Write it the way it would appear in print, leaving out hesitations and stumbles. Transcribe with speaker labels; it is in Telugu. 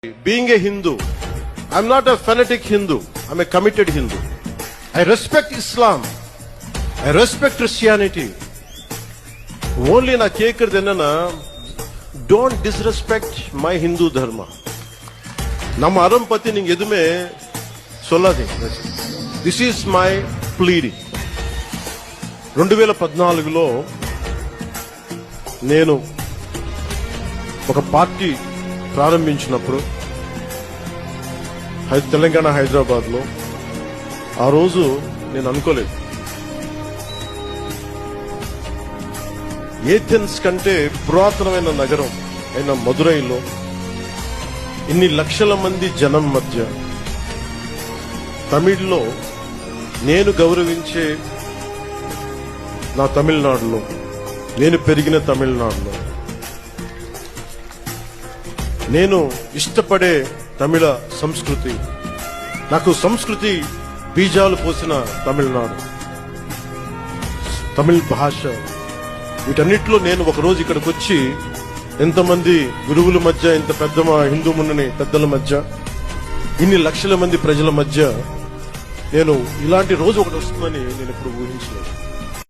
Speaker 1: Being a Hindu, I'm not a fanatic Hindu, I'm a committed Hindu. I respect Islam, I respect Christianity. Only na kekkirdenna, don't disrespect my Hindu dharma. Namma arampati ninge edume solladi. This is my pleading. 2014లో నేను ఒక పార్టీ ప్రారంభించినప్పుడు తెలంగాణ హైదరాబాద్లో ఆ రోజు నేను అనుకోలేదు ఏథెన్స్ కంటే పురాతనమైన నగరం అయిన మదురైలో ఇన్ని లక్షల మంది జనం మధ్య తమిళ్లో నేను గౌరవించే నా తమిళనాడులో నేను పెరిగిన తమిళనాడులో నేను ఇష్టపడే తమిళ సంస్కృతి నాకు సంస్కృతి బీజాలు పోసిన తమిళనాడు తమిళ భాష వీటన్నిటిలో నేను ఒకరోజు ఇక్కడికి వచ్చి ఎంతమంది గురువుల మధ్య ఇంత పెద్ద హిందూ మున్నని పెద్దల మధ్య ఇన్ని లక్షల మంది ప్రజల మధ్య నేను ఇలాంటి రోజు ఒకటి వస్తుందని నేను ఎప్పుడు ఊహించలేదు.